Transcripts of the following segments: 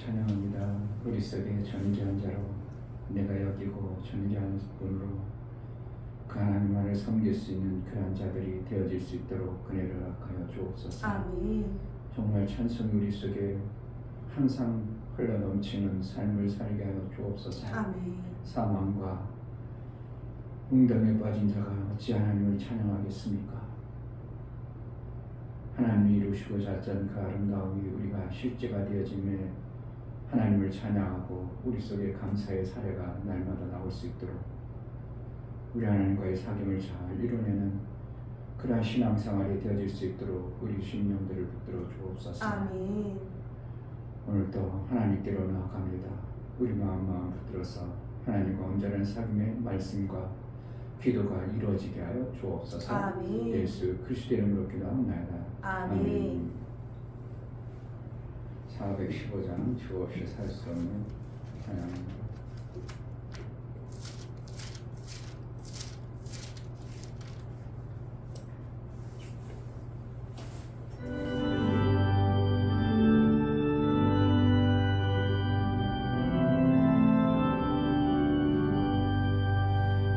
찬양합니다. 우리 속에 존귀한 자로 내가 여기고 존귀한 분으로 그 하나님만을 섬길 수 있는 그러한 자들이 되어질 수 있도록 그네를 허락하여 주옵소서. 아멘. 정말 찬송이 우리 속에 항상 흘러넘치는 삶을 살게 하여 주옵소서. 아멘. 사망과 웅덩이에 빠진 자가 어찌 하나님을 찬양하겠습니까? 하나님이 이루시고자 했던 그 아름다움이 우리가 실제가 되어짐에 하나님을 찬양하고 우리 속에 감사의 사례가 날마다 나올 수 있도록 우리 하나님과의 사귐을 잘 이루내는 그러한 신앙생활이 되어질 수 있도록 우리 심령들을 붙들어 주옵소서. 아멘. 오늘도 하나님께로 나아갑니다. 우리 마음 붙들어서 하나님과 온전한 사귐의 말씀과 기도가 이루어지게 하여 주옵소서. 아멘. 예수 그리스도의 이름으로 기도합니다. 아멘. 415장 주 없이 살 수 없는 찬양입니다.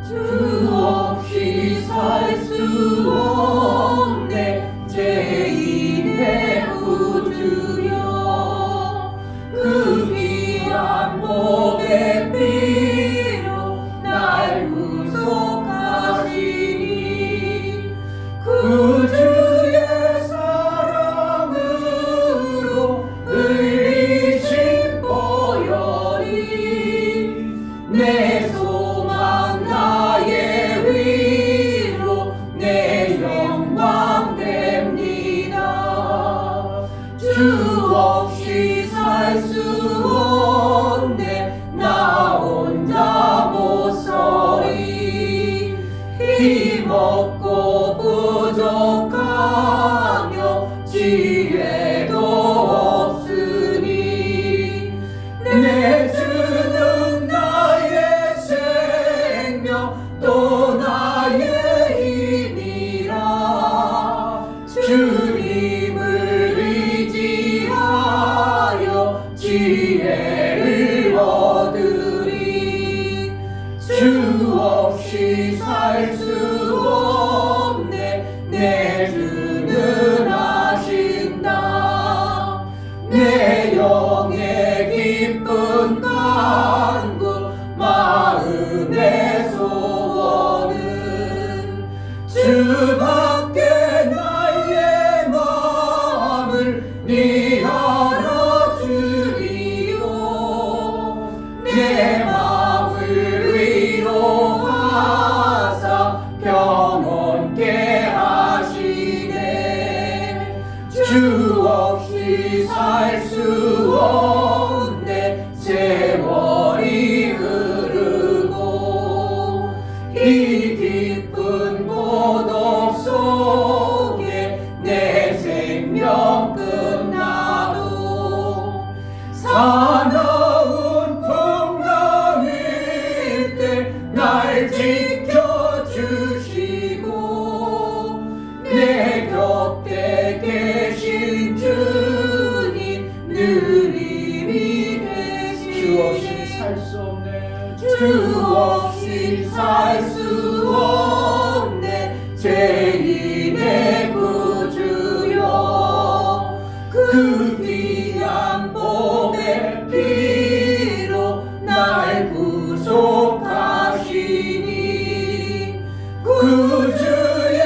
주 없이 살 수 없네 죄인의 구주여 그 귀한 몸의 피로 날 구속하시니 구주의 사랑으로 흘리신 보혈이 내 소망 나의 위로 내 영광 됩니다. 주 없이 살 수 없네 나 혼자 못 서리 힘없고 부족하며 지혜도 없으니 내 주는 나의 생명 또 나의 힘이라 주님을 의지하여 지혜를 얻으리 주 없이 살 수 없네 내 주는 하신다 내 영의 기쁜 간구 마음의 소원은 주밖에 나의 마음을 네 알아주리요 내 마음을 위로하사 평온케 하시네 주 없이 살 수 없네 세월이 흐르고 이 깊은 고독 속에 내 생명 끝나도 사나운 풍랑일 때 날 지켜주시고 내 곁에 계신 주님 늘 힘이 되시 주 없이 살 수 없네 주 없이 살 수 없네 죄인의 구주여 그 귀한 몸의 피로 날 구속하시니 구주의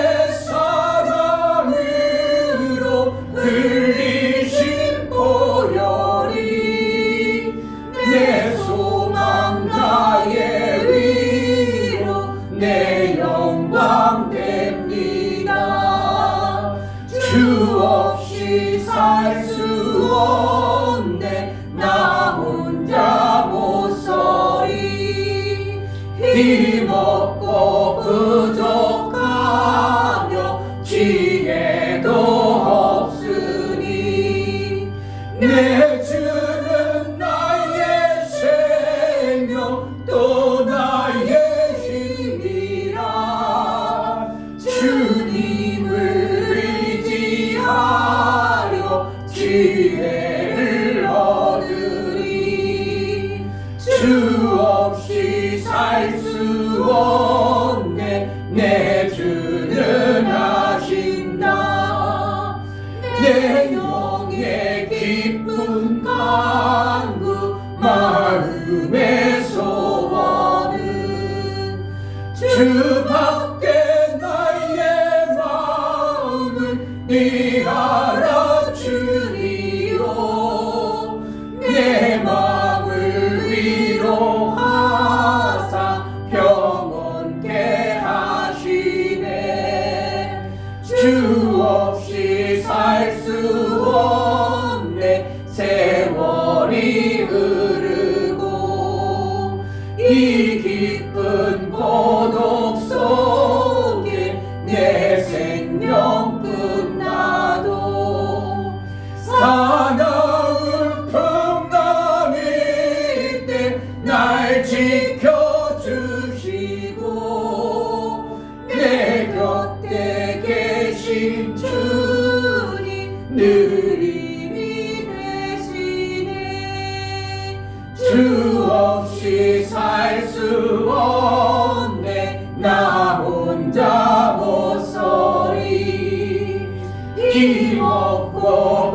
사랑으로 흘리신 보혈이 내 소망 나의 위로 내 영광 됩니다. 주 없이 살 수 없네 나 혼자 못 서리 힘없고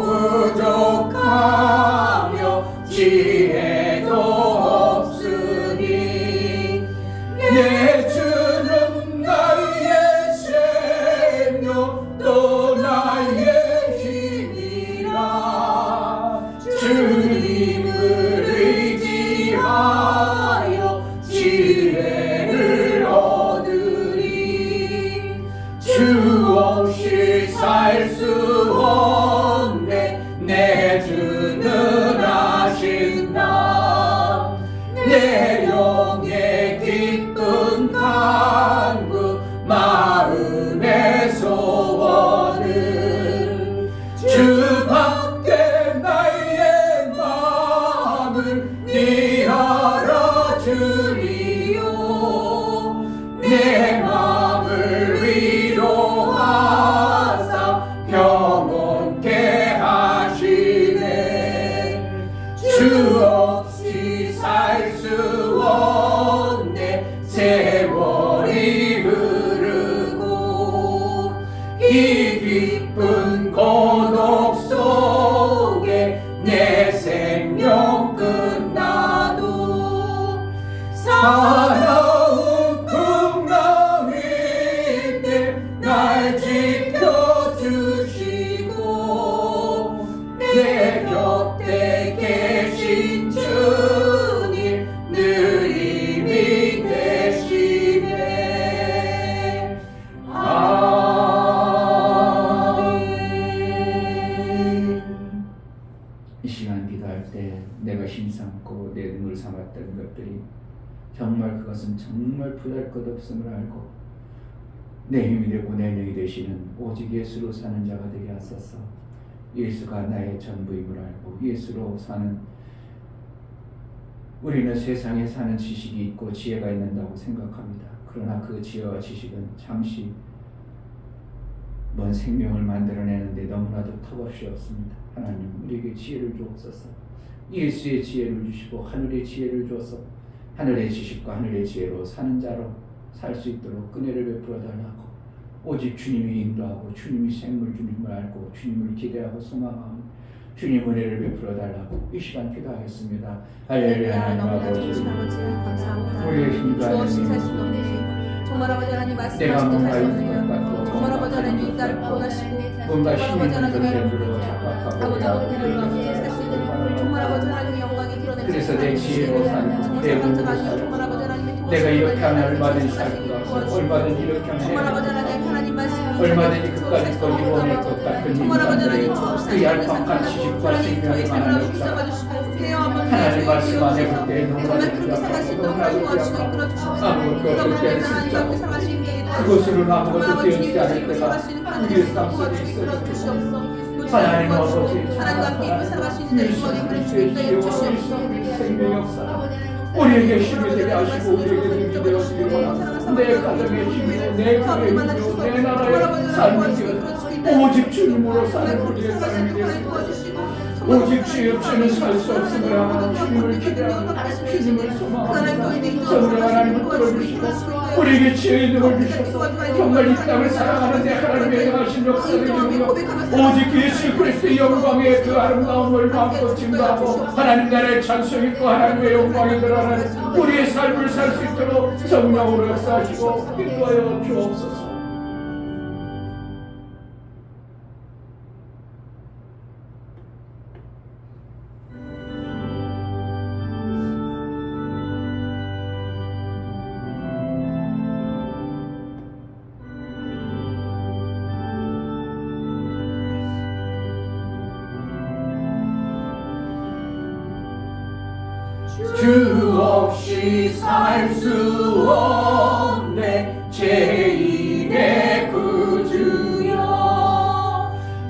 부족하며 지혜도 없으니 내 주는 나의 생명 또 나의 힘이라 주님을 의지하여 지혜를 얻으리 주 없이 살 수 없네 내 주는 아신다 내 영의 기쁜 간구 마음의 소원을 주밖에 나의 마음을 네 알아주리요 내 마음을 위로하사 평온케 하시네 주 없이 살 수 없네 세월이 흐르고 이 깊은 고독 속에 내 생명 끝나도 사나운 풍랑일 때 날 지켜주시고 내 곁에 계신 주님 늘 힘이 되시네 아멘. 이 시간 기도할 때 내가 힘삼고 내 눈을 삼았던 것들이 정말 그것은 정말 보잘것없음을 알고 내 힘이 되고 내 능이 되시는 오직 예수로 사는 자가 되게 하소서. 예수가 나의 전부임을 알고 예수로 사는 우리는 세상에 사는 지식이 있고 지혜가 있는다고 생각합니다. 그러나 그 지혜와 지식은 잠시 먼 생명을 만들어내는데 너무나도 턱없이 없습니다. 하나님 우리에게 지혜를 주옵소서. 예수의 지혜를 주시고 하늘의 지혜를 주어서 하늘의 지식과 하늘의 지혜로 사는 자로 살 수 있도록 은혜를 베풀어 달라고 오직 주님이 인도하고 주님이 생물 주님을 알고 주님을 기대하고 소망하고 주님 은혜를 베풀어 달라고 이 시간 기도하겠습니다. 할렐루야. 하나님 아버지 감사합니다. 우리의 힘과 주 없이 살 하나님 수 없는 정말 아버지 하나님 내가 말씀하시고 뭔가 살수 있을 것 없는 같고 정말 아버지 하나님 나를 구원하시고 뭔가 정말 힘이 아버지 있는 하나님 것들로 착각하고 아버지 하나님 아버지 살수 있는 정말 아버지 하나님의 영광이 드러내는 그래서 내 지혜로 살고 내 정말 몸으로 아니요 살고 정말 아버지 하나님의 내가 이렇게 하면 얼마든지 살수 살 있는 것 같고 도와주시고 얼마든지 이렇게 정말 아버지 하면 하나님 하나님 말씀 얼마든지 그까지 또 이루어낼 것 같은 정말 아버지 하나님 인간들의 그 얄팍한 지식과 생명에 관한 역사 하나님 말씀 안에 볼 때 너무나도 아무것도 없을 때는 진짜 그것으로 아무것도 되었지 않을 때가 우리의 삶 속에 있어요. 하나님 아버지 하나님과 함께 입고 살아갈 수 있는 영광의 그런 주님께 해주시옵소서. 생명 역사 우리에게 힘이 되게 하시고 우리에게 힘이 되어주시기 원합니다. 내 가정의 힘이요 내 교회의 힘이요 내 나라의 삶이 되어 오직 주님으로 사는 우리의 삶이 되었습니다. 오직 주의 없이는 살 수 없음을 하는 주님을 기대하고 주님을 소망하고 성령 하나님을 끌어주시고 우리에게 지혜의 눈을 주셔서 정말 이 땅을 사랑하는 내 하나님의 영하신 역사를 이루며 오직 예수 그리스도의 영광의 그 아름다움을 마음껏 증거하고 하나님 나라의 찬송 있고 하나님의 영광이 드러나는 우리의 삶을 살 수 있도록 성령으로 역사하시고 인도하여 주옵소서. 주 없이 살 수 없네 죄인의 구주여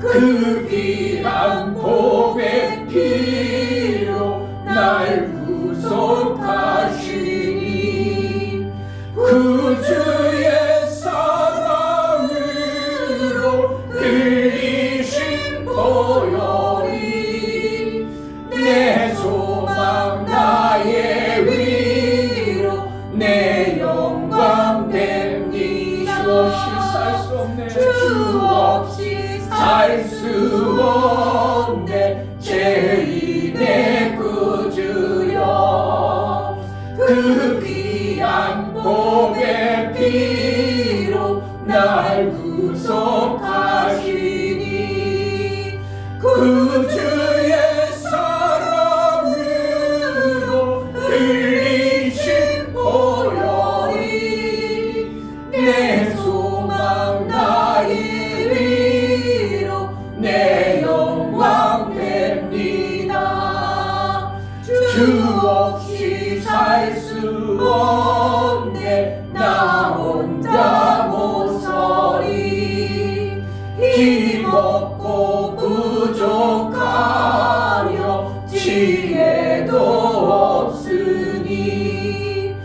그 귀한 보배 피로 날 구속하시니 구주의 사랑으로 흘리신 보혈이 내 소망 나의 없네 죄인의 구주여 그 귀한 복의 피로 날 구속하시니 구주의 사랑으로 흘리신 보혈이 내 소망 나의 위로 내 영광 됩니다 주 없이 살 수 없네 나 혼자 못 서리 힘없고 부족하여 지혜도 없으니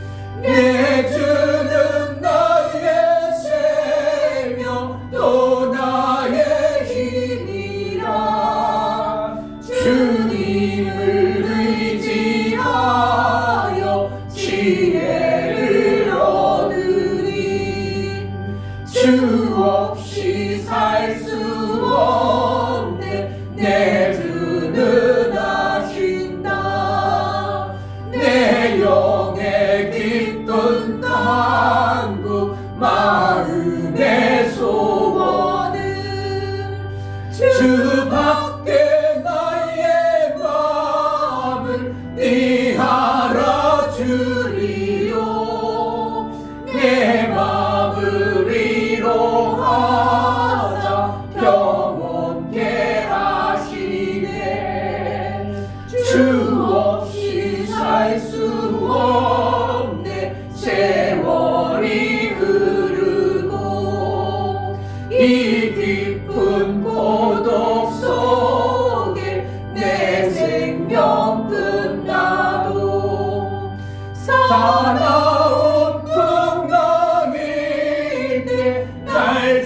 내 주는 나의 생명 또 나의 힘이라 주님을 의지하여 지혜를 얻으리 주 없이 살 수 없네 내 주는 아신다 내 영의 기쁜 간구 마음의 소원은 주밖에 나의 마음을 네 알아주리요 내 마음을 위로하자 평온케 하시네 주 없이 살 수 없네 세월이 흐르고 이 깊은 고독 속에 내 생명 끝나도 사나운 풍랑일 때 날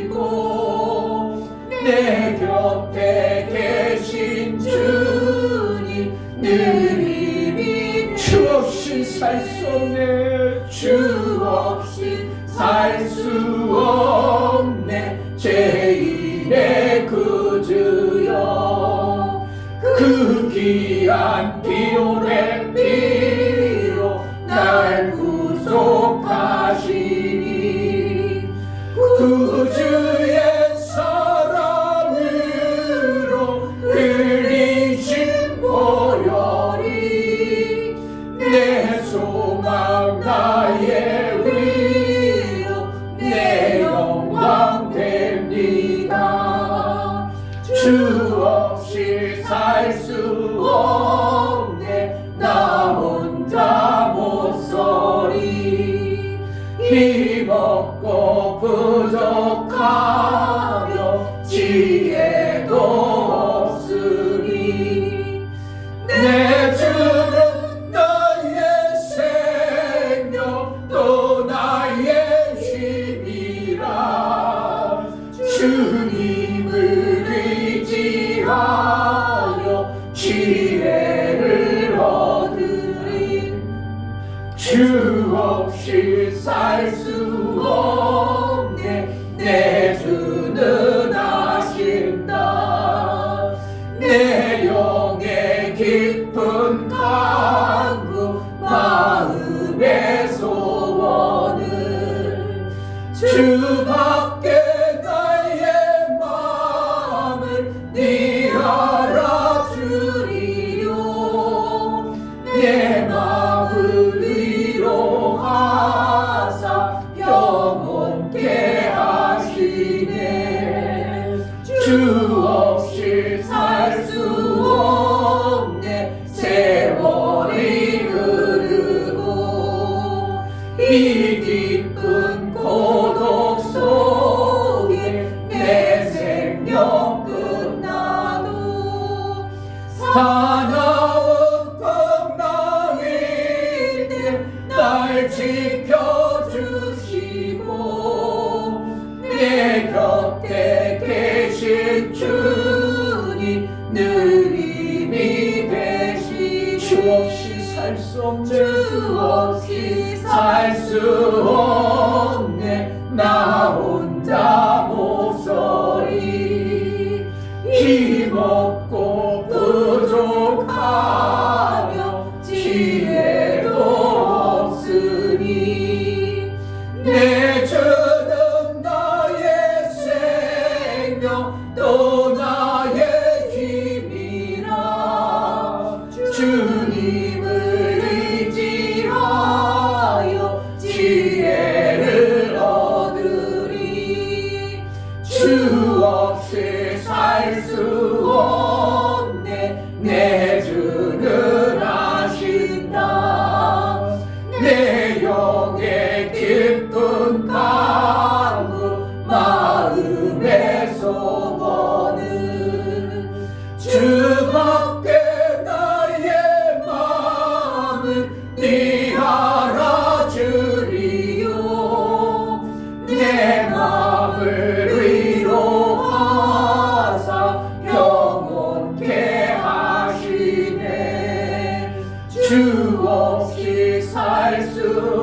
지켜주시고 내 곁에 계신 주님 늘 힘이 주 없이 살 수 없네 주 없이 살 수 없네 죄인의 구주여 그 귀한 비올의 피로 날 구속하시니 구주의 사랑으로 흘리신 보혈이 내 소망 나의 위로 내 영광 됩니다 주 없이 살 수 없네 나 혼자 못 서리 힘없고 부족하여 지혜도 없으니 내 주는 나의 생명 또 나의 힘이라 주님을 의지하여 지혜를 얻으리 주 없이 살 수 없네 내 주는 아신다 내 영의 깊은 간구 마음의 소원은 주밖에 나의 마음을 네 알아주리요 내 마음을 위로하사 평온케 하시네 주 없이 살 수 없네 세월이 흐르고 이 깊은 고독 속에 내 생명 끝나도 사나운 풍랑일 때 날 지켜주시고 내 곁에 계신 주님 늘 힘이 되시 주 없이 살 수 없네 주 없이 살 수 없네 나 혼자 못 서리 내주는 하신다. 내 영의 기쁜 간구 마음의 소원은 주밖에 나의 마음을 네 알아주리요. 내 마음을 위로하사 평온케 하시네. 주 없이 살 수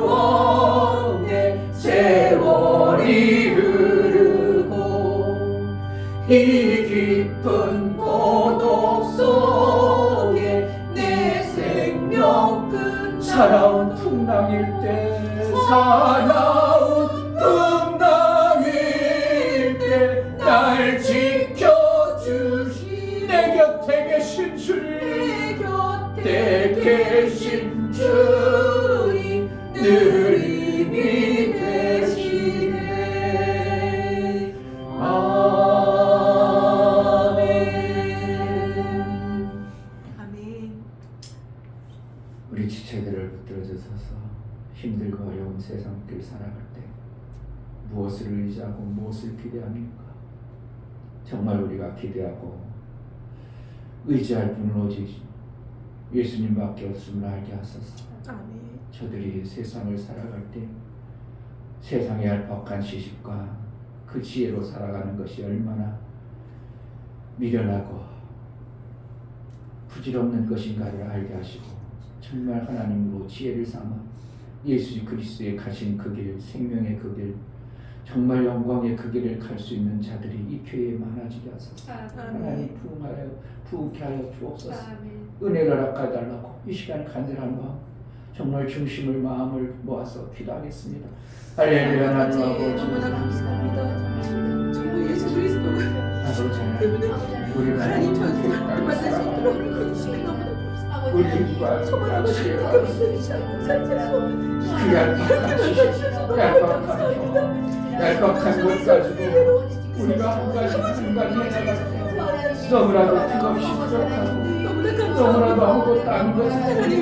없네. 세월이 흐르고 이 깊은 고독 속에 내 생명 끝 사나운 풍랑일 때 사나운 풍랑일 때 날 지켜주시 내 곁에 계신 내 주님 곁에 계신 주님 늘 힘이 되시네. 아멘. 아멘. 우리 지체들을 붙들어 주셔서 힘들고 어려운 세상길 살아갈 때 무엇을 의지하고 무엇을 기대합니까? 정말 우리가 기대하고 의지할 분은 오직 예수님밖에 없음을 알게 하소서. 아멘. 저들이 세상을 살아갈 때 세상의 얄팍한 지식과 그 지혜로 살아가는 것이 얼마나 미련하고 부질없는 것인가를 알게 하시고 정말 하나님으로 지혜를 삼아 예수 그리스도의 가신 그 길, 생명의 그 길, 정말 영광의 그 길을 갈 수 있는 자들이 이 교회에 많아지게 하소서. 하나님 부흥케 하여 주옵소서. 은혜를 허락해 달라고 이 시간 간절한 마음, 정말 중심을 마음을 모아서 기도하겠습니다. 할렐루야. 하나님 아버지, 너무나 감사합니다. 정말 예수 그리스도가 아버지 때문에 우리가 하나님 저희를 만날 수 있도록 그 주님이 너무나 감사합니다. 우리과 정말 아버지 지혜와 그리스도이지 않고 살수 없는 그 얄팍한 지식, 얄팍한 것 가지고 우리가 한 가지 해나갈 때 너무나도 끝없이 부족하고 너무나도 아무것도 아닌 것을 하나님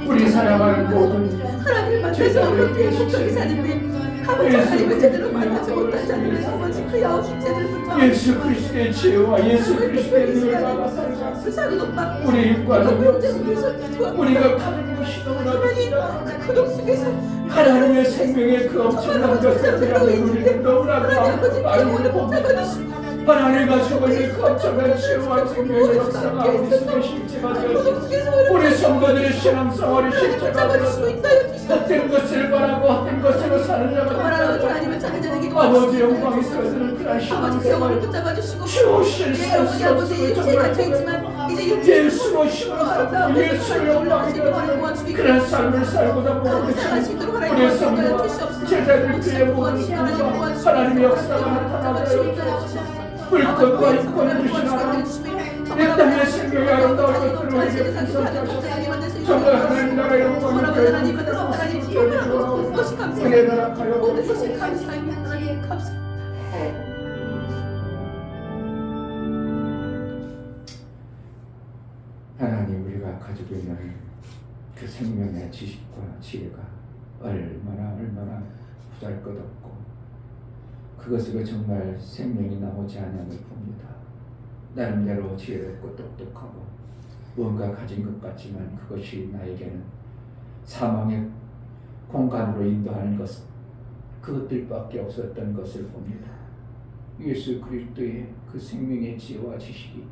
우리 살아가는 모든 하나님을 만나서 어떻게 행복하게 사는데 아버지 하나님을 제대로 만나지 못한 자들을 아버지 그 야곱이 제대로 붙잡아 예수 그리스도의 지혜와 예수 그리스도의 능을 받아 살아가 그 작은 오빠 우리 육과는 우리가 우리가 가진 것이 너무나도 하나님 그 고독 속에서 하나님의 생명의 그 엄청난 것들이라는 우리는 너무나도 아무것도 아니고 봅니다. 하나님과 저번에 거쳐간 지혜와 생명의 역사가 우리 속에 실제가 되어서 우리 성도들의 신앙생활이 실제가 되어서 헛된 것을 바라고 헛된 것으로 사는 자가 하나님을 찾는 자에게 아버지 영광이 있어서는 그런 아버지 그 영혼을 신앙생활을 붙잡아 주시고 주오실 내 영혼이 수 아버지 없음을 육체에 정말 갇혀 있지만 이제 육체를 예수로 힘을 삼고 예수의 영광이 되어서 그런 삶을 살고자 보고 계신 우리 성도와 제자들 그의 모든 삶과 하나님의 역사가 나타나서 불꽃과 이권을 주신 하나님 이 땅의 생명이 아름다운 것들을 우리에게 분석하셔서 정말 하나님 나라의 영광을 하나님 받아서 하나님 기억하고 모든 것이 감사합니다. 은혜 나락하여 모든 것이 감사합니다. 하나님 감사합니다. 하나님 우리가 가지고 있는 그 생명의 지식과 지혜가 얼마나 보잘것없고 그것으로 정말 생명이 나오지 않음을 봅니다. 나름대로 지혜롭고 똑똑하고 무언가 가진 것 같지만 그것이 나에게는 사망의 공간으로 인도하는 그것들밖에 없었던 것을 봅니다. 예수 그리스도의 그 생명의 지혜와 지식이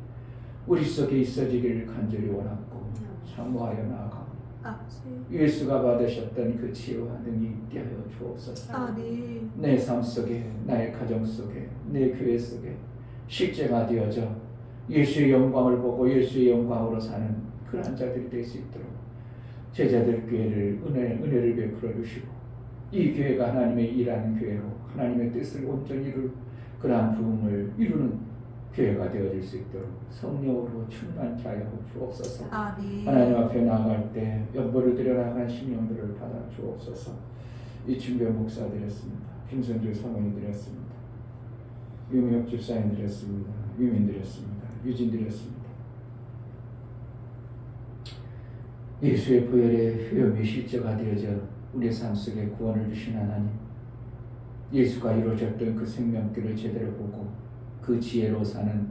우리 속에 있어지기를 간절히 원하고 사모하여 나아갑니다. 예수가 받으셨던 그 지혜와 능이 있게 하여 주옵소서. 아멘. 내 삶 속에, 나의 가정 속에, 내 교회 속에 실제가 되어져 예수의 영광을 보고 예수의 영광으로 사는 그러한 자들이 될 수 있도록 제자들 교회를 은혜를 베풀어 주시고 이 교회가 하나님의 일하는 교회로 하나님의 뜻을 온전히 이룰 그러한 부흥을 이루는 교회가 되어질 수 있도록 성령으로 충만케 하여 주옵소서. 아멘. 하나님 앞에 나아갈 때 연보를 드려 나간 심령들을 받아 주옵소서. 이춘변 목사 드렸습니다. 김선주 사모님 드렸습니다. 유명혁 집사님 드렸습니다. 유민 드렸습니다. 유진 드렸습니다. 예수의 보혈의 효험이 실제가 되어져 우리의 삶 속에 구원을 주신 하나님, 예수가 이루어졌던 그 생명길을 제대로 보고 그 지혜로 사는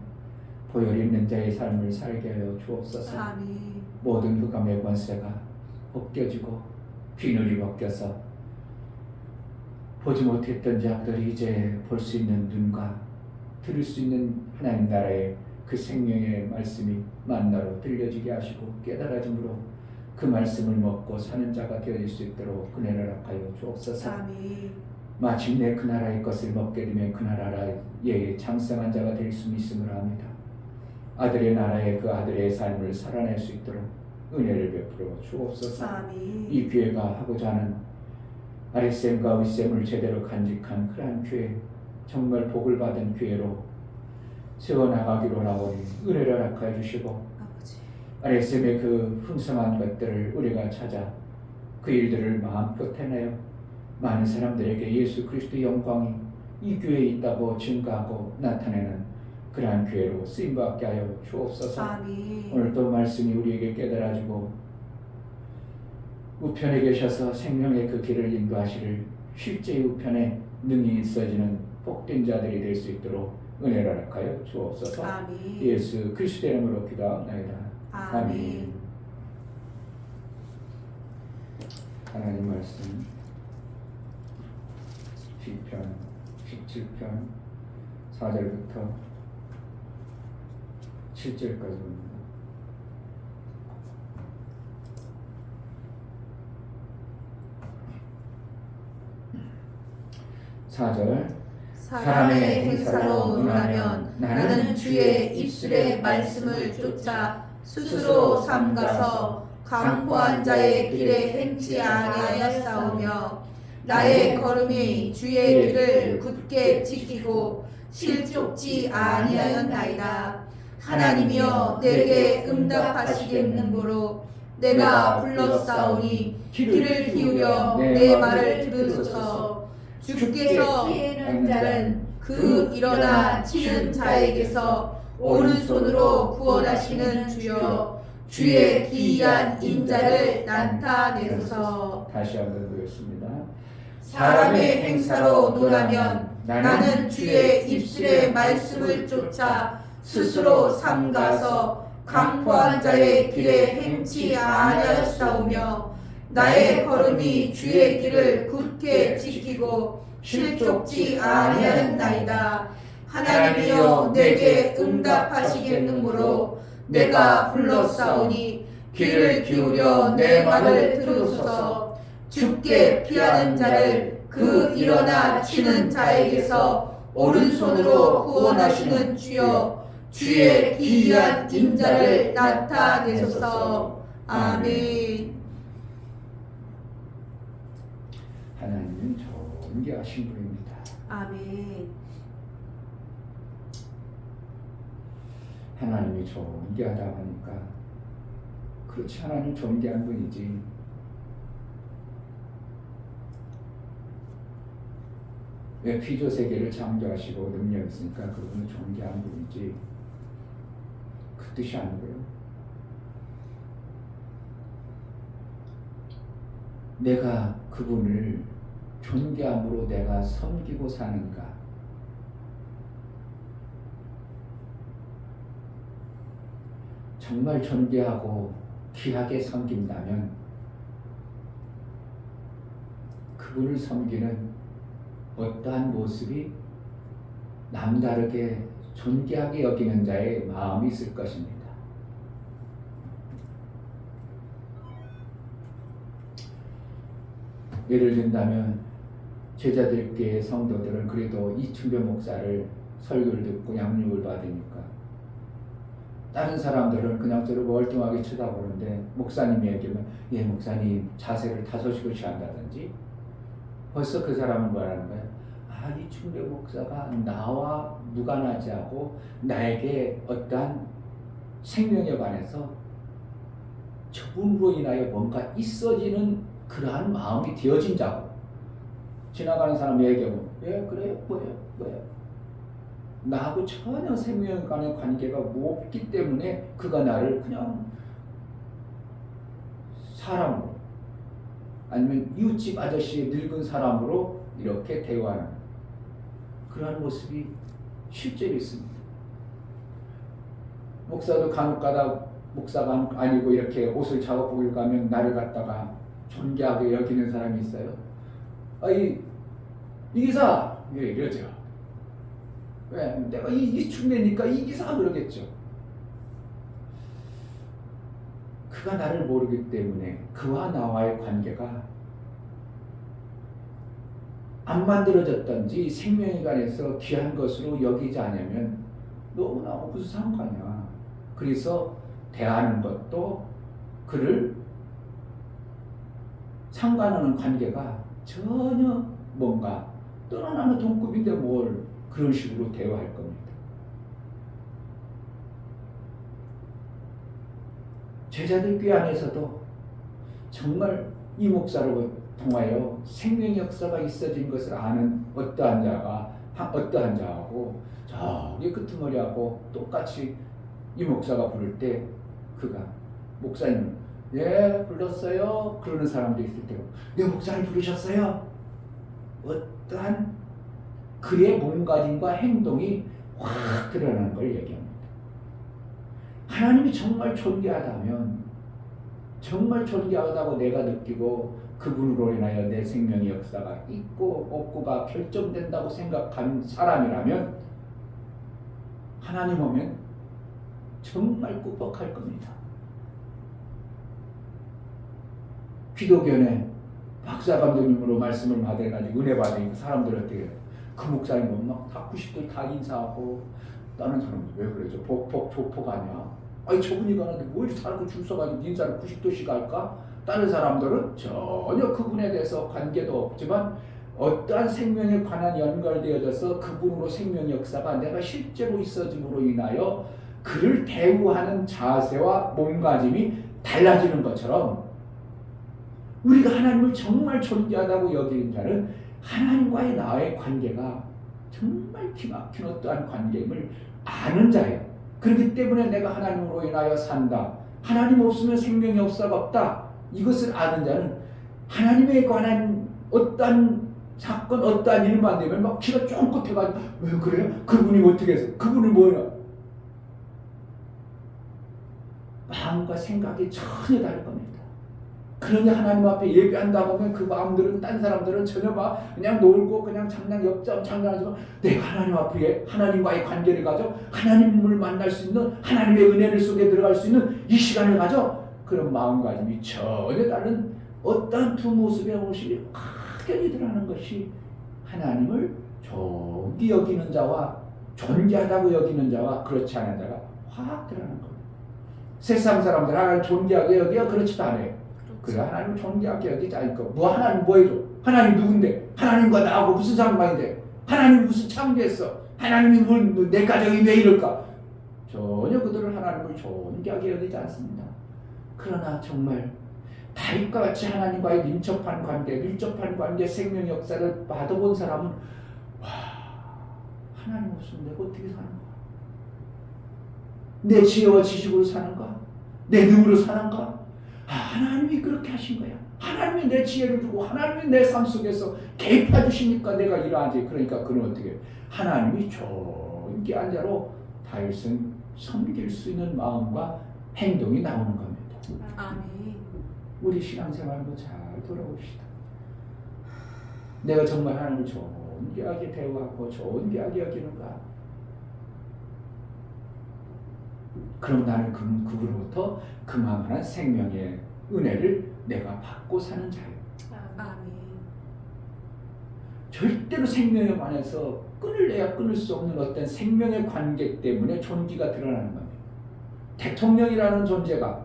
보혈 있는 자의 삶을 살게 하여 주옵소서. 아멘. 모든 흑암의 권세가 벗겨지고 비늘이 벗겨서 보지 못했던 자들이 이제 볼 수 있는 눈과 들을 수 있는 하나님 나라의 그 생명의 말씀이 만나로 들려지게 하시고 깨달아짐으로 그 말씀을 먹고 사는 자가 되어질 수 있도록 은혜를 허락하여 주옵소서. 아멘. 마침내 그 나라의 것을 먹게 되면 그 나라의 장성한 자가 될 수 있음을 압니다. 아들의 나라의 그 아들의 삶을 살아낼 수 있도록 은혜를 베풀어 주옵소서. 아멘. 이 교회가 하고자 하는 아랫셈과 윗셈을 제대로 간직한 그러한 교회, 정말 복을 받은 교회로 세워나가기로 나오니 은혜를 허락하여 주시고, 아버지. 아랫셈의 그 풍성한 것들을 우리가 찾아 그 일들을 마음껏 해내어 많은 사람들에게 예수 그리스도의 영광이 이 교회에 있다고 증거하고 나타내는 그러한 교회로 쓰임받게 하여 주옵소서. 아멘. 오늘 또 말씀이 우리에게 깨달아주고 우편에 계셔서 생명의 그 길을 인도하시를 실제의 우편에 능히 있어지는 복된 자들이 될 수 있도록 은혜를 허락하여 주옵소서. 아멘. 예수 그리스도의 이름으로 기도하옵나이다. 아멘. 하나님 말씀 시편 17편 4절부터 7절까지입니다. 사람의 행사로 논하면 나는 주의 입술의 말씀을 쫓아 스스로 삼가서 강포한 자의 길에 행치 아니하였사오며 나의 걸음이 주의 길을 굳게 지키고 실족지 아니하였나이다. 하나님이여 내게 응답하시겠는고로 내가 불렀사오니 귀를 기울여 내 말을 들으소서. 주께서 피해는 자는 그 일어나 치는 자에게서 오른손으로 구원하시는 주여 주의 기이한 인자를 나타내소서. 다시 한번 보겠습니다. 사람의 행사로 논하면 나는 주의 입술의 말씀을 쫓아 스스로 삼가서 강포한 자의 길에 행치 아니하였사오며 나의 걸음이 주의 길을 굳게 지키고 실족지 아니하였나이다. 하나님이여 내게 응답하시겠는고로 내가 불렀사오니 귀를 기울여 내 말을 들으소서. 주께 피하는 자를 그 일어나 치는 자에게서 오른손으로 구원하시는 주여 주의 기이한 인자를 나타내소서. 아멘. 하나님은 존귀하신 분입니다. 아멘. 하나님이 존귀하다 하니까 그렇지, 하나님 존귀한 분이지. 왜 피조 세계를 창조하시고 능력 있으니까 그분은 존귀한 분이지, 그 뜻이 아니고요. 내가 그분을 존귀함으로 내가 섬기고 사는가, 정말 존귀하고 귀하게 섬긴다면 그분을 섬기는 어떠한 모습이 남다르게 존귀하게 여기는 자의 마음이 있을 것입니다. 예를 든다면 제자들께 성도들은 그래도 이충배 목사를 설교를 듣고 양육을 받으니까 다른 사람들은 그냥 저를 멀뚱하게 쳐다보는데 목사님이 얘기하면 예 목사님 자세를 5시간 취한다든지 벌써 그 사람은 뭐라는 거야? 아, 이충배 목사가 나와 무관하지 않고 나에게 어떠한 생명에 관해서 저분으로 인하여 뭔가 있어지는 그러한 마음이 되어진 자고, 지나가는 사람 얘기하고 예 그래요 뭐예요 나하고 전혀 생명 간의 관계가 없기 때문에 그가 나를 그냥 사람으로 아니면 이웃집 아저씨의 늙은 사람으로 이렇게 대화하는 그러한 모습이 실제로 있습니다. 목사도 간혹가다 목사가 아니고 이렇게 옷을 작업복을 가면 나를 갖다가 존귀하게 여기는 사람이 있어요. 이 기사 이러죠. 왜? 내가 이 축내니까 이 기사 그러겠죠. 그가 나를 모르기 때문에 그와 나와의 관계가 안 만들어졌던지 생명에 관해서 귀한 것으로 여기지 않으면 너무나 무슨 상관이야. 그래서 대하는 것도 그를 상관하는 관계가 전혀 뭔가 떠나는 동급인데 뭘 그런 식으로 대화할 겁니다. 제자들 꽤 안에서도 정말 이 목사로 통하여 생명의 역사가 있어진 것을 아는 어떠한 자하고 저기 끄트머리하고 똑같이 이 목사가 부를 때 그가 목사님 예 불렀어요 그러는 사람도 있을 테고 네 목사님 부르셨어요 어떠한 그의 몸가짐과 행동이 확 드러나는 걸 얘기합니다. 하나님이 정말 존귀하다면 정말 존귀하다고 내가 느끼고 그분으로 인하여 내 생명의 역사가 있고 없고가 결정된다고 생각하는 사람이라면 하나님 오면 정말 꾹뻑할 겁니다. 기도견에 박사 감독님으로 말씀을 받아가지고 은혜 받으니까 사람들 어떻게 해요? 그 목사님은 막 다 90도 다 인사하고 다른 사람들 왜 그러죠? 조폭 아니야? 아니 저분이 가는데 뭐 이렇게 사람을 줄 서가지고 인사를 90도씩 할까? 다른 사람들은 전혀 그분에 대해서 관계도 없지만 어떠한 생명에 관한 연결되어져서 그분으로 생명 역사가 내가 실제로 있어짐으로 인하여 그를 대우하는 자세와 몸가짐이 달라지는 것처럼 우리가 하나님을 정말 존귀하다고 여기는 자는 하나님과의 나의 관계가 정말 기막힌 어떠한 관계임을 아는 자예요. 그렇기 때문에 내가 하나님으로 인하여 산다. 하나님 없으면 생명의 역사가 없다. 이것을 아는 자는 하나님에 관한 어떠한 사건, 어떠한 일만 되면 막 기가 쫑긋해가지고 왜 그래요? 그분이 어떻게 해서? 그분이 뭐예요? 마음과 생각이 전혀 다를 겁니다. 그러니 하나님 앞에 예배한다 보면 그 마음들은 딴 사람들은 전혀 막 그냥 놀고 그냥 옆잠 장난하지만 내가 하나님 앞에 하나님과의 관계를 가져 하나님을 만날 수 있는 하나님의 은혜를 속에 들어갈 수 있는 이 시간을 가져 그런 마음가짐이 전혀 다른 어떠한 두 모습의 모습이 확연히 드러나는 것이 하나님을 존귀 여기는 자와 존귀하다고 여기는 자와 그렇지 않은 자가 확 드러나는 겁니다. 세상 사람들 하나님 존귀하게 여기야 그렇지도 않아요. 그래 하나님 존귀하게 여기지 않고 뭐 하나님 뭐 해줘? 하나님 누군데? 하나님과 나하고 무슨 상관인데? 하나님이 무슨 창조했어? 하나님이 내 가정이 왜 이럴까? 전혀 그들은 하나님을 존귀하게 여기지 않습니다. 그러나 정말 다윗과 같이 하나님과의 밀접한 관계, 생명 역사를 받아본 사람은 와 하나님 없으면 내가 어떻게 사는 거야? 내 지혜와 지식으로 사는가? 내 능으로 사는가? 하나님이 그렇게 하신 거야. 하나님이 내 지혜를 주고 하나님이 내 삶 속에서 개입해 주시니까 내가 이러하지. 그러니까 그는 어떻게 하나님이 존귀한 자로 다윗은 섬길 수 있는 마음과 행동이 나오는 겁니다. 아멘. 우리 신앙생활도 잘 돌아봅시다. 내가 정말 하나님을 존귀하게 대우하고 존귀하게 여기는가? 그럼 나는 그분으로부터 그만한 생명의 은혜를 내가 받고 사는 자예요. 아멘. 절대로 생명에 관해서 끊을래야 끊을 수 없는 어떤 생명의 관계 때문에 존귀가 드러나는 겁니다. 대통령이라는 존재가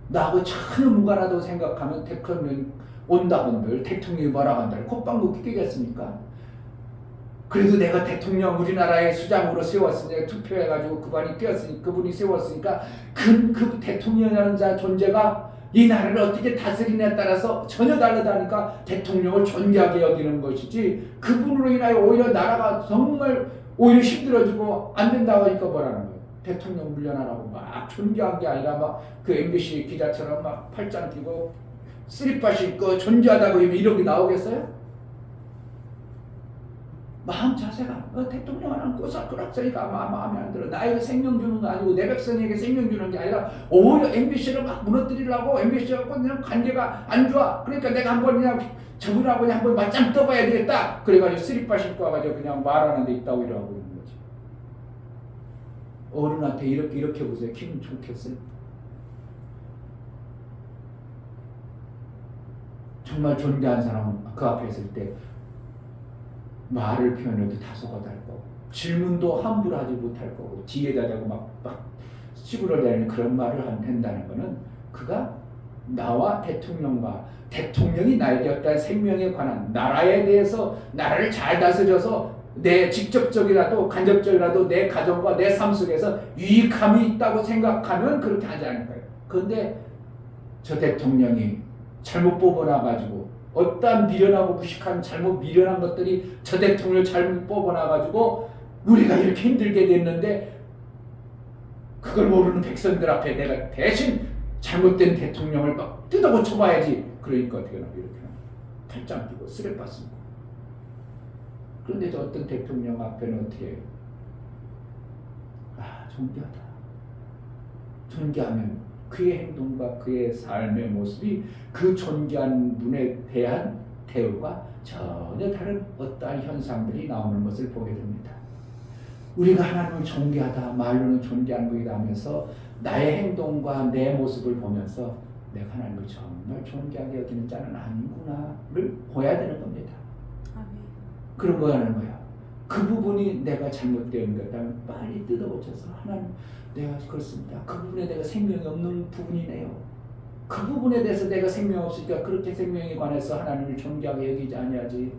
나하고 전혀 무관하다고 생각하면 대통령 온다건들 대통령이 뭐라고 한다를 콧방귀 끼겠습니까? 그래도 내가 대통령 우리나라의 수장으로 세웠으니까 투표해가지고 그분이 세웠으니까 그 대통령이라는 자 존재가 이 나라를 어떻게 다스리냐에 따라서 전혀 다르다니까 대통령을 존귀하게 여기는 것이지 그분으로 인하여 오히려 나라가 정말 오히려 힘들어지고 안 된다고 하니까 뭐라는 거예요. 대통령 물러나라고 막 존경한 게 아니라 막 그 MBC 기자처럼 막 팔짱 끼고 쓰리빠 신고 존재하다고 이렇게 나오겠어요? 마음 자세가 대통령 하나는 꼬삭꼬락서니까 마음에 안 들어. 나에게 생명 주는 거 아니고 내 백성에게 생명 주는 게 아니라 오히려 MBC를 막 무너뜨리려고 MBC하고 그냥 관계가 안 좋아. 그러니까 내가 한번 그냥 저분하고 그냥 한번 맞짱 떠봐야 되겠다. 그래가지고 쓰리빠 신고 와가지고 그냥 말하는 데 있다고 이러고 있는 거지. 어른한테 이렇게 보세요. 기분 좋겠어요? 정말 존귀한 사람은 그 앞에 있을 때 말을 표현해도 다 속아달 거고 질문도 함부로 하지 못할 거고 뒤에다 대고 막 찌부러대는 그런 말을 한다는 거는 그가 나와 대통령과 대통령이 나에게 어떤 생명에 관한 나라에 대해서 나라를 잘 다스려서 내 직접적이라도 간접적이라도 내 가정과 내 삶 속에서 유익함이 있다고 생각하면 그렇게 하지 않을 거예요. 그런데 저 대통령이 잘못 뽑아놔가지고 어떠한 미련하고 무식한 잘못 미련한 것들이 저 대통령을 잘못 뽑아놔가지고 우리가 이렇게 힘들게 됐는데 그걸 모르는 백성들 앞에 내가 대신 잘못된 대통령을 막 뜯어고쳐 봐야지. 그러니까 어떻게 하나 이렇게 팔짱 끼고 쓰레빠 쓰고. 그런데 저 어떤 대통령 앞에는 어떻게 해요? 존귀하다. 존귀하면 그의 행동과 그의 삶의 모습이 그 존귀한 분에 대한 대우가 전혀 다른 어떠한 현상들이 나오는 것을 보게 됩니다. 우리가 하나님을 존귀하다, 말로는 존귀한 분이다 하면서 나의 행동과 내 모습을 보면서 내가 하나님을 정말 존귀하게 여기는 자는 아니구나를 보여야 되는 겁니다. 그런 거라는 거야. 그 부분이 내가 잘못된 거라면 빨리 뜯어고쳐서 하나님 내가 그렇습니다. 그 부분에 내가 생명이 없는 부분이네요. 그 부분에 대해서 내가 생명 없으니까 그렇게 생명에 관해서 하나님을 존귀하게 여기지 아니하지.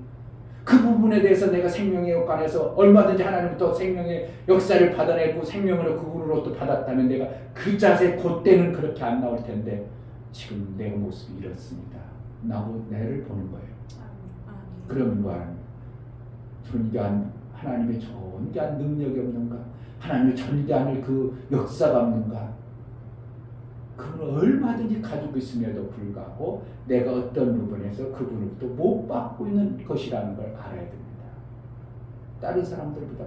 그 부분에 대해서 내가 생명에 관해서 얼마든지 하나님부터 생명의 역사를 받아내고 생명으로 그분으로 또 받았다면 내가 그 자세 그때는 그렇게 안 나올 텐데 지금 내 모습이 이렇습니다. 나고 내를 보는 거예요. 그럼 뭐하는 존귀한 하나님의 존귀한 능력이 없는가? 하나님의 존귀한 그 역사가 없는가? 그건 얼마든지 가지고 있음에도 불구하고 내가 어떤 부분에서 그분으로부터 못 받고 있는 것이라는 걸 알아야 됩니다. 다른 사람들보다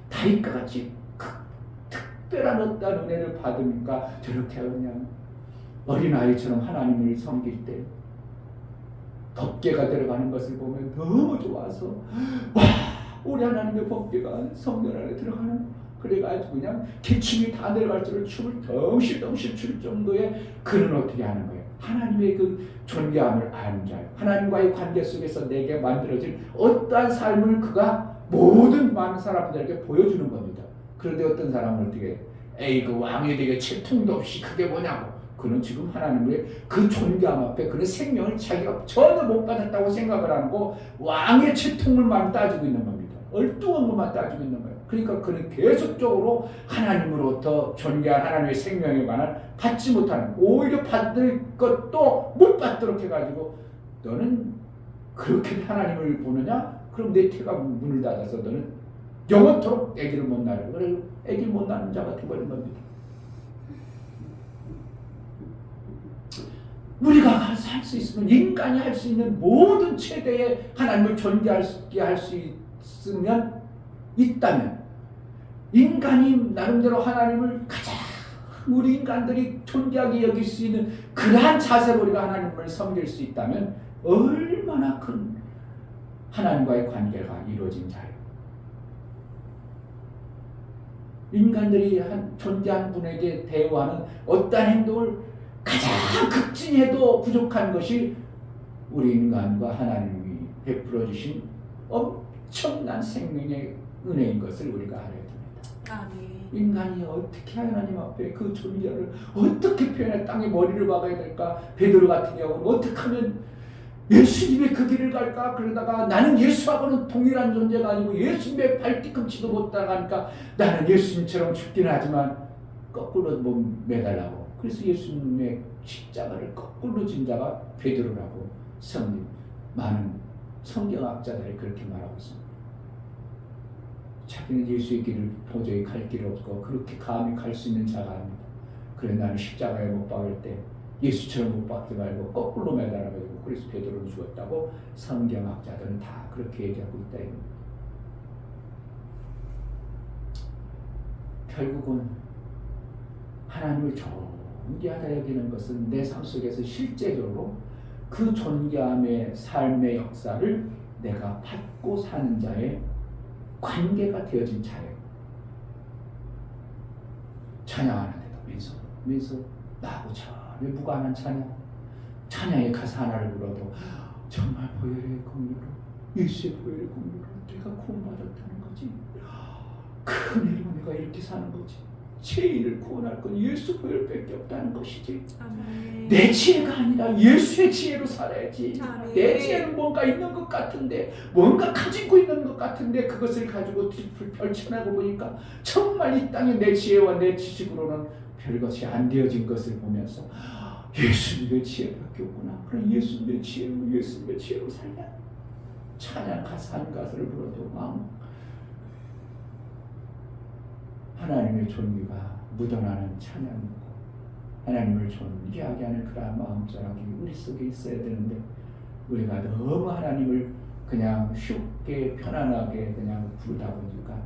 다윗과 같이 특별한 어떤 은혜를 받으니까 저렇게 그냥 어린아이처럼 하나님을 섬길 때 법궤가 들어가는 것을 보면 너무 좋아서 와 우리 하나님의 법궤가 성전 안에 들어가는 그래가지고 그냥 기침이 다 내려갈 줄을 춤을 덩실덩실 출 정도의 그는 어떻게 하는 거예요? 하나님의 그 존귀함을 아는 자예요. 하나님과의 관계 속에서 내게 만들어진 어떠한 삶을 그가 모든 많은 사람들에게 보여주는 겁니다. 그런데 어떤 사람은 어떻게 에이 그 왕이 되게 채통도 없이 그게 뭐냐고. 그는 지금 하나님의 그 존귀함 앞에 그는 생명을 자기가 전혀 못 받았다고 생각을 하고 왕의 채통을만 따지고 있는 겁니다. 엉뚱한 것만 따지고 있는 거예요. 그러니까 그는 계속적으로 하나님으로부터 존귀한 하나님의 생명에 관한 받지 못하는 오히려 받을 것도 못 받도록 해가지고 너는 그렇게 하나님을 보느냐? 그럼 내 태가 문을 닫아서 너는 영원토록 아기를 못 낳으려 그래 아기를 못 낳는 자가 되버린 겁니다. 우리가 살 수 있으면 인간이 할 수 있는 모든 최대의 하나님을 존귀하게 할 수 있다면 인간이 나름대로 하나님을 가장 우리 인간들이 존귀하게 여길 수 있는 그러한 자세로 우리가 하나님을 섬길 수 있다면 얼마나 큰 하나님과의 관계가 이루어진 자예요. 인간들이 한 존귀한 분에게 대우하는 어떠한 행동을 가장 극진해도 부족한 것이 우리 인간과 하나님이 베풀어 주신 엄청난 생명의 은혜인 것을 우리가 알아야 됩니다. 인간이 어떻게 하나님 앞에 그 존재를 어떻게 표현해 땅에 머리를 박아야 될까? 베드로 같은 경우는 어떻게 하면 예수님의 그 길을 갈까? 그러다가 나는 예수하고는 동일한 존재가 아니고 예수님의 발 뒤꿈치도 못 따라가니까 나는 예수님처럼 죽기는 하지만 거꾸로 몸 매달라고. 그래서 예수님의 십자가를 거꾸로 진 자가 베드로라고 많은 성경학자들이 그렇게 말하고 있습니다. 자기는 예수의 길을 도저히 갈 길 없고 그렇게 감히 갈 수 있는 자가 아닙니다. 그래 나는 십자가에 못 박을 때 예수처럼 못 박지 말고 거꾸로 매달아가지고 그래서 베드로는 죽었다고 성경학자들은 다 그렇게 얘기하고 있다 이겁니다. 결국은 하나님을 존귀하다 여기는 것은 내 삶 속에서 실제적으로 그 존귀함의 삶의 역사를 내가 받고 사는 자의 관계가 되어진 자예요. 찬양하는데도 왼손 나하고 전혀 무관한 찬양의 가사 하나를 불러도 정말 보혈의 공로로 예수의 보혈의 공로로 내가 구원받았다는 거지. 그 은혜로 내가 이렇게 사는 거지. 죄인을 구원할 건 예수 보혈밖에 없다는 것이지. 아멘. 내 지혜가 아니라 예수의 지혜로 살아야지. 아멘. 내 지혜는 뭔가 있는 것 같은데, 뭔가 가지고 있는 것 같은데 그것을 가지고 뒤를 펼쳐나고 보니까 정말 이 땅에 내 지혜와 내 지식으로는 별것이 안 되어진 것을 보면서 예수님의 지혜밖에 없구나. 그럼 예수님의 지혜로 살자. 찬양 가사 한 가사를 불러도 마음 하나님의 존귀가 묻어나는 찬양이고 하나님을 존귀하게 하는 그러한 마음자락이 우리 속에 있어야 되는데 우리가 너무 하나님을 그냥 쉽게 편안하게 그냥 부르다 보니까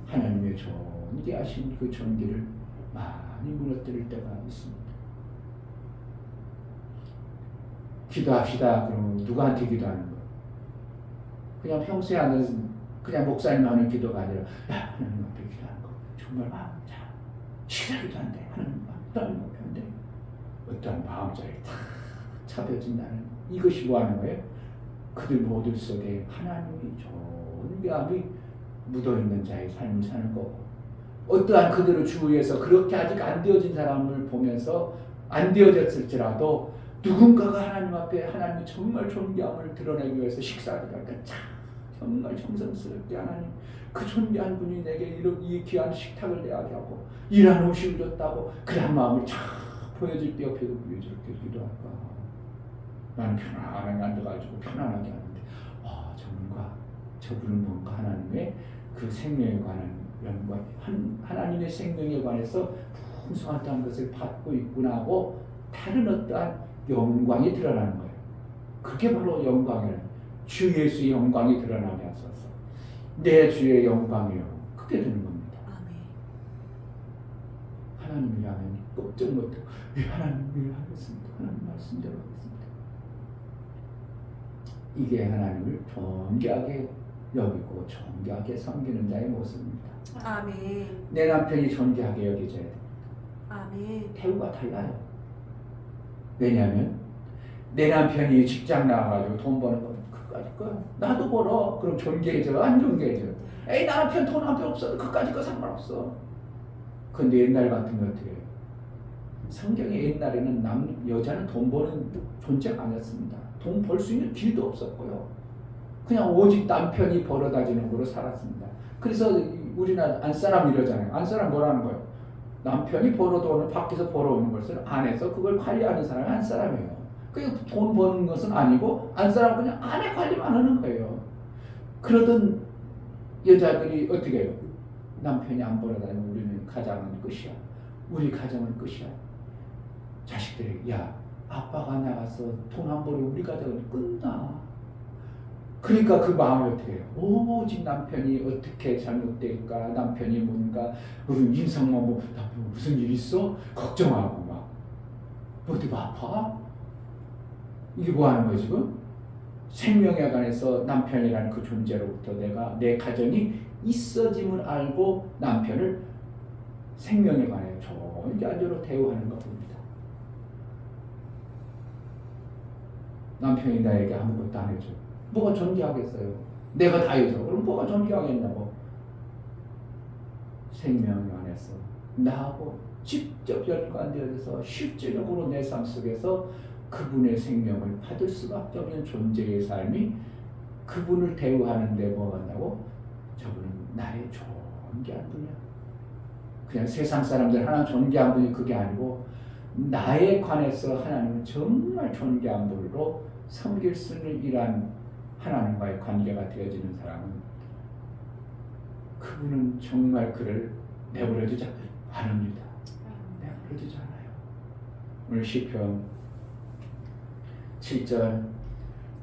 하나님의 존귀하신 그 존귀를 많이 무너뜨릴 때가 있습니다. 기도합시다. 그러면 누구한테 기도하는 거예요? 그냥 평소에 하는 그냥 목사님 하는 기도가 아니라 야 하나님 앞에 기도하는 거 정말 마음자 시작이도 안 돼. 하나님 앞에 안 돼. 어떤 마음자리 탁 차벼진다는 이것이 뭐 하는 거예요? 그들 모두 속에 하나님의 존귀함이 묻어있는 자의 삶을 사는 거고 어떠한 그들의 주위에서 그렇게 아직 안 되어진 사람을 보면서 안 되어졌을지라도 누군가가 하나님 앞에 하나님의 정말 존귀함을 드러내기 위해서 식사를 할까 정말 정성스럽게 하나님 그 존귀한 분이 내게 이 귀한 식탁을 대하게 하고 일한 음식을 줬다고 그런 마음을 쫙 보여줄 때 옆에도 보여줄게 기도할까. 나는 편안하게 앉아가지고 편안하게 하는데 저분은 뭔가 하나님의 그 생명에 관한 연관 하나님의 생명에 관해서 풍성하다는 것을 받고 있구나 하고 다른 어떠한 영광이 드러나는 거예요. 그게 바로 영광이에요. 주 예수의 영광이 드러나게 하소서. 내 주의 영광이요. 그게 되는 겁니다. 아멘. 하나님이라면 걱정 못하고 하나님을 하겠습니다. 하나님 말씀대로 하겠습니다. 이게 하나님을 존귀하게 여기고 존귀하게 섬기는 자의 모습입니다. 아멘. 내 남편이 존귀하게 여겨져야 됩니다. 아멘. 태우가 달라요. 왜냐하면 내 남편이 직장 나와가지고 돈 버는 거 그까짓 거 나도 벌어. 그럼 존귀해져 안 존귀해져? 에이 나 남편 돈 한 푼 없어도 그까짓 거 상관없어. 근데 옛날 같으면 어떻게 해요? 성경에 옛날에는 여자는 돈 버는 존재가 아니었습니다. 돈 벌 수 있는 길도 없었고요. 그냥 오직 남편이 벌어다주는 거로 살았습니다. 그래서 우리나라 안사람 이러잖아요. 안사람 뭐라는 거예요? 남편이 벌어도는 밖에서 벌어오는 것을 안에서 그걸 관리하는 사람이 안사람이에요. 그 돈 버는 것은 아니고 안사람은 그냥 안에 관리만 하는 거예요. 그러던 여자들이 어떻게 해요? 남편이 안 벌어다니면 우리는 가정은 끝이야. 우리 가정은 끝이야. 자식들이 야 아빠가 나가서 돈 안 벌어 우리 가정은 끝나. 그러니까 그 마음이 어떻게 해요? 오직 남편이 어떻게 잘못될까? 남편이 뭔가 무슨 인상만 뭐 남편 무슨 일 있어? 걱정하고 막 어디 아파? 이게 뭐 하는 거야 지금? 생명에 관해서 남편이라는 그 존재로부터 내가 내 가정이 있어짐을 알고 남편을 생명에 관해 존재로 대우하는 것입니다. 남편이 나에게 아무것도 안 해줘. 뭐가 존귀하겠어요? 내가 다 해줘. 그럼 뭐가 존귀하겠냐고. 생명에 관해서 나하고 직접 연관되어서 실제적으로 내 삶 속에서 그분의 생명을 받을 수밖에 없는 존재의 삶이 그분을 대우하는데 뭐가 한다고? 저분은 나의 존귀한 분이야. 그냥 세상 사람들 하나님 존귀한 분이 그게 아니고 나에 관해서 하나님은 정말 존귀한 분으로 섬길 수 있는 이러한 하나님과의 관계가 되어지는 사람은 그분은 정말 그를 내버려두지 않습니다. 내버려두지 않아요. 오늘 시편 7절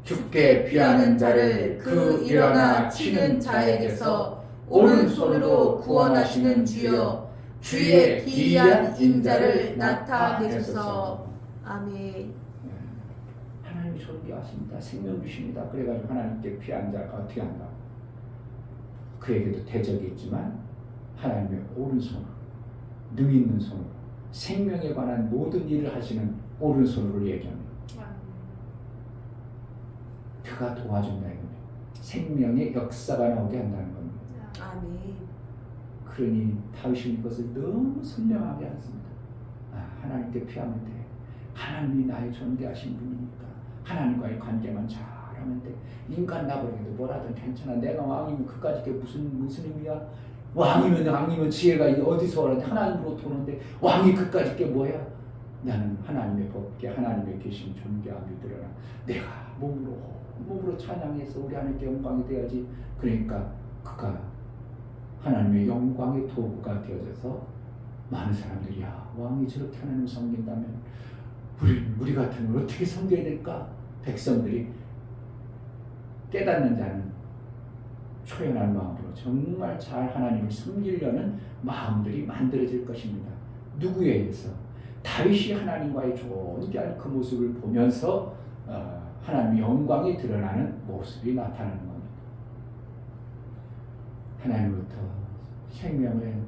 주께 비하는 자를 그 일어나 치는 자에게서 오른손으로 구원하시는 주여 주의 기이한 인자를 나타내소서. 아멘. 하나님 존귀하십니다. 생명 주십니다. 그래가지고 하나님께 피한 자가 어떻게 한다? 그에게도 대적이 있지만 하나님의 오른손으로 능 있는 손으로 생명에 관한 모든 일을 하시는 오른손으로 얘기합니다. 그가 도와준다 이겁니다. 생명의 역사가 나오게 한다는 겁니다. 아멘. 그러니 다윗이 이것을 너무 선명하게 했습니다. 하나님께 피하면 돼. 하나님이 나의 존귀하신 분이니까 하나님과의 관계만 잘하면 돼. 인간 나버리게도 뭐라든 괜찮아. 내가 왕이면 그까짓 게 무슨 의미야? 왕이면 지혜가 어디서 오는데 하나님으로부터 오는데 왕이 그까짓 게 뭐야? 나는 하나님의 법계 하나님의 계신 존귀함이 드러나 내가 몸으로 찬양해서 우리 하나님께 영광이 되어야지. 그러니까 그가 하나님의 영광의 도구가 되어져서 많은 사람들이 야 왕이 저렇게 하나님을 섬긴다면 우리 같으면 어떻게 섬겨야 될까? 백성들이 깨닫는 자는 초연한 마음으로 정말 잘 하나님을 섬기려는 마음들이 만들어질 것입니다. 누구에 의해서? 다윗이 하나님과의 존귀한 그 모습을 보면서 하나님의 영광이 드러나는 모습이 나타나는 겁니다. 하나님부터 생명을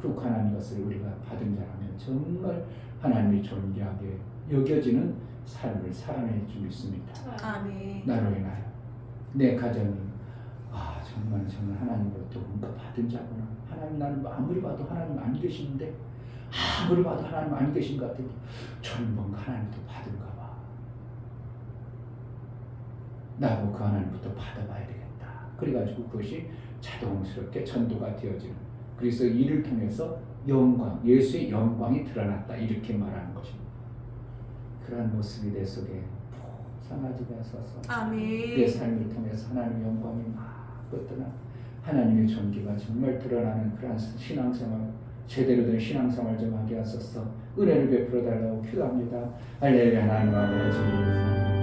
국한한 것을 우리가 받은 자라면 정말 하나님이 존귀하게 여겨지는 삶을 살아낼 줄 믿습니다. 아멘. 나로 인하여 내 가정이 정말 하나님으로부터 뭔가 받은 자구나. 하나님 나는 아무리 봐도 하나님 안 계시는데 아무리 봐도 하나님 안 계신 것 같은데 저는 뭔가 하나님부터 받은가 봐. 나도 그 하나님부터 받아봐야 되겠다. 그래가지고 그것이 자동스럽게 전도가 되어지는, 그래서 이를 통해서 영광, 예수의 영광이 드러났다 이렇게 말하는 것입니다. 그러한 모습이 내 속에 포상하지가 않아서 아멘. 내 삶을 통해서 하나님의 영광이 막 드러나 하나님의 존귀가 정말 드러나는 그러한 신앙생활, 제대로 된 신앙생활 좀 하게 하소서. 은혜를 베풀어 달라고 기도합니다. 할렐루야. 하나님 아버지